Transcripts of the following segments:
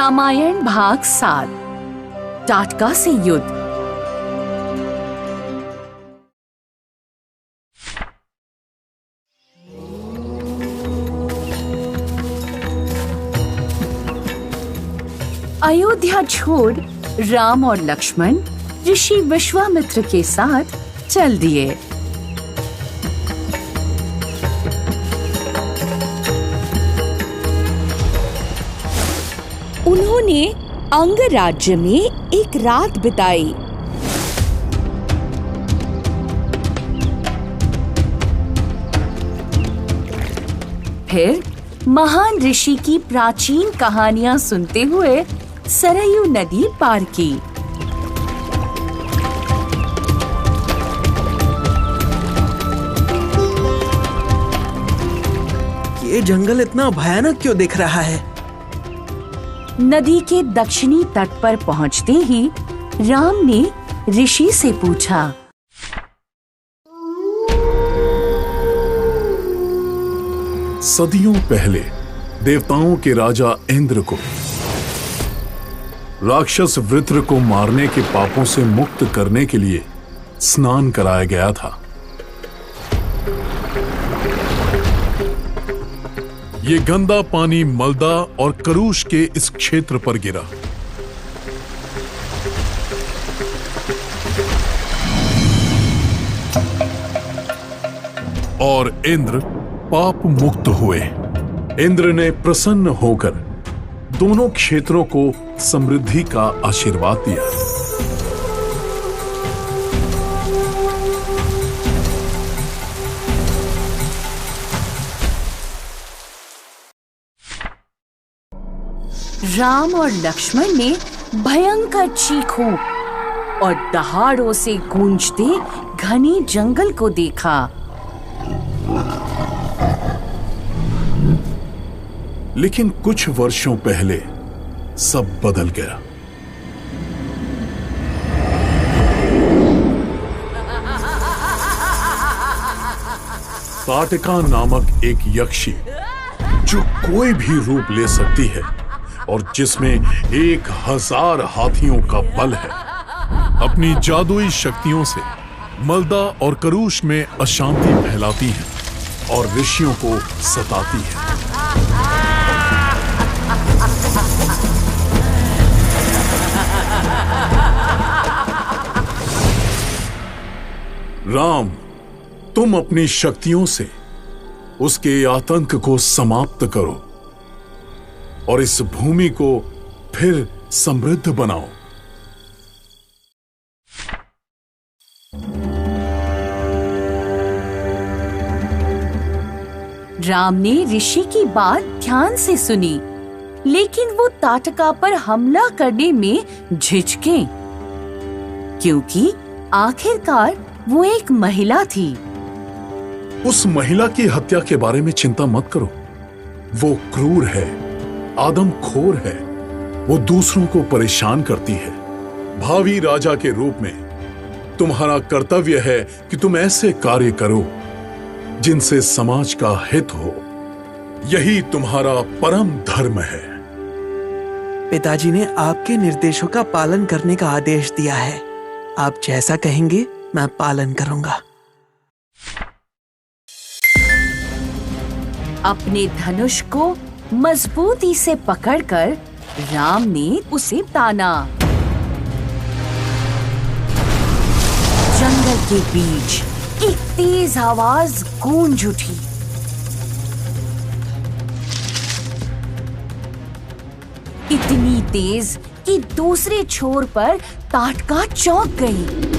रामायण भाग 7 टाटका से युद्ध। अयोध्या छोड़ राम और लक्ष्मण ऋषि विश्वामित्र के साथ चल दिए। उन्होंने अंग राज्य में एक रात बिताई। फिर महान ऋषि की प्राचीन कहानियां सुनते हुए सरयू नदी पार की। ये जंगल इतना भयानक क्यों दिख रहा है? नदी के दक्षिणी तट पर पहुंचते ही राम ने ऋषि से पूछा, सदियों पहले देवताओं के राजा इंद्र को राक्षस वृत्र को मारने के पापों से मुक्त करने के लिए स्नान कराया गया था। ये गंदा पानी मलदा और करूष के इस क्षेत्र पर गिरा। और इंद्र पाप मुक्त हुए। इंद्र ने प्रसन्न होकर दोनों क्षेत्रों को समृद्धि का आशीर्वाद दिया। राम और लक्ष्मण ने भयंकर चीखों और दहाड़ों से गूंजते घने जंगल को देखा। लेकिन कुछ वर्षों पहले सब बदल गया। ताटका नामक एक यक्षी जो कोई भी रूप ले सकती है और जिसमें 1000 हाथियों का बल है, अपनी जादुई शक्तियों से मलदा और करूष में अशांति फैलाती है और ऋषियों को सताती है। राम, तुम अपनी शक्तियों से उसके आतंक को समाप्त करो और इस भूमि को फिर समृद्ध बनाओ। राम ने ऋषि की बात ध्यान से सुनी, लेकिन वो ताटका पर हमला करने में झिझके, क्योंकि आखिरकार वो एक महिला थी। उस महिला की हत्या के बारे में चिंता मत करो। वो क्रूर है, आदमखोर है। वो दूसरों को परेशान करती है। भावी राजा के रूप में तुम्हारा कर्तव्य है कि तुम ऐसे कार्य करो जिनसे समाज का हित हो। यही तुम्हारा परम धर्म है। पिताजी ने आपके निर्देशों का पालन करने का आदेश दिया है। आप जैसा कहेंगे मैं पालन करूंगा। अपने धनुष को मजबूती से पकड़कर राम ने उसे ताना। जंगल के बीच एक तेज आवाज गूंज उठी। इतनी तेज कि दूसरे छोर पर ताटका चौंक गई।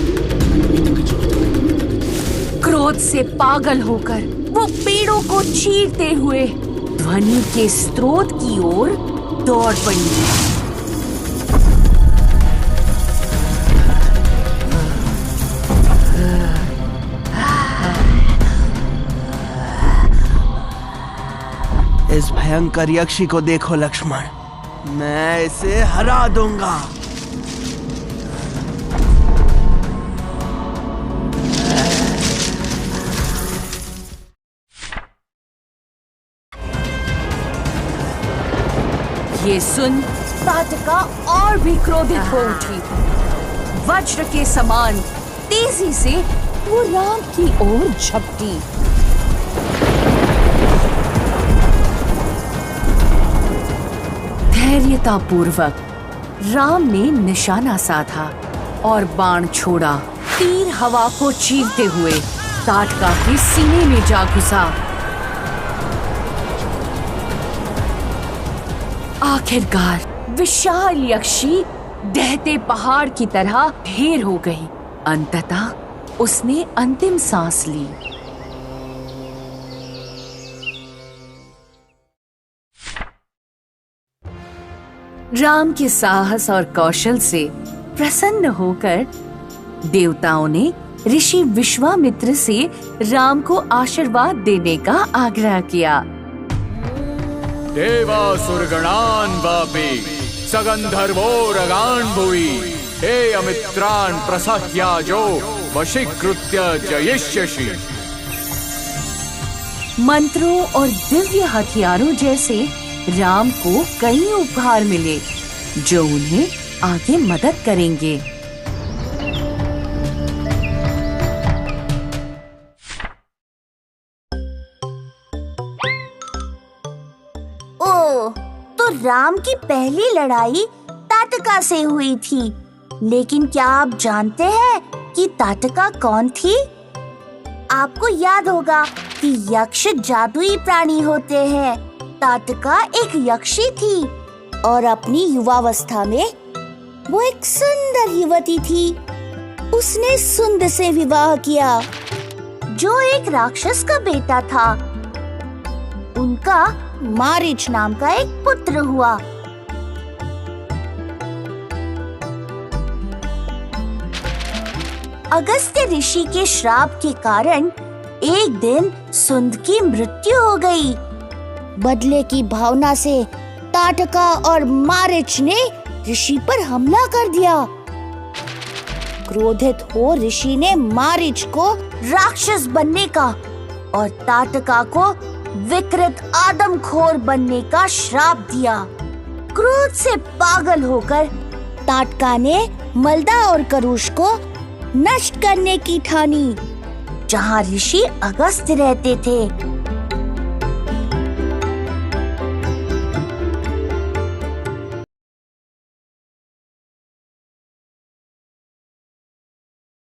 क्रोध से पागल होकर वो पेड़ों को चीरते हुए ध्वनि के स्रोत की ओर दौड़ पड़ी। इस भयंकर यक्षी को देखो लक्ष्मण, मैं इसे हरा दूंगा। ये सुन ताटका और भी क्रोधित हो उठी। वज्र के समान तेजी से वो राम की ओर झपटी। धैर्यतापूर्वक राम ने निशाना साधा और बाण छोड़ा। तीर हवा को चीरते हुए ताटका के सीने में जा घुसा। आखिरकार विशाल यक्षी ढहते पहाड़ की तरह ढेर हो गई। अंततः उसने अंतिम सांस ली। राम के साहस और कौशल से प्रसन्न होकर देवताओं ने ऋषि विश्वामित्र से राम को आशीर्वाद देने का आग्रह किया। देवासुरगणान् वापि सगंधर्वो रगान् भुवि हे अमित्रान् प्रसह्याजो वशीकृत्य जयिष्यसि। मंत्रों और दिव्य हथियारों जैसे राम को कई उपहार मिले जो उन्हें आगे मदद करेंगे। ओह, तो राम की पहली लड़ाई ताटका से हुई थी। लेकिन क्या आप जानते हैं कि ताटका कौन थी? आपको याद होगा कि यक्ष जादुई प्राणी होते हैं। ताटका एक यक्षी थी और अपनी युवावस्था में वो एक सुंदर युवती थी। उसने सुंद से विवाह किया जो एक राक्षस का बेटा था। उनका मारीच नाम का एक पुत्र हुआ। अगस्त्य ऋषि के श्राप के कारण एक दिन सुंद की मृत्यु हो गई। बदले की भावना से ताटका और मारीच ने ऋषि पर हमला कर दिया। क्रोधित हो ऋषि ने मारीच को राक्षस बनने का और ताटका को विकृत आदमखोर बनने का श्राप दिया। क्रोध से पागल होकर ताटका ने मलदा और करुष को नष्ट करने की ठानी जहाँ ऋषि अगस्त्य रहते थे।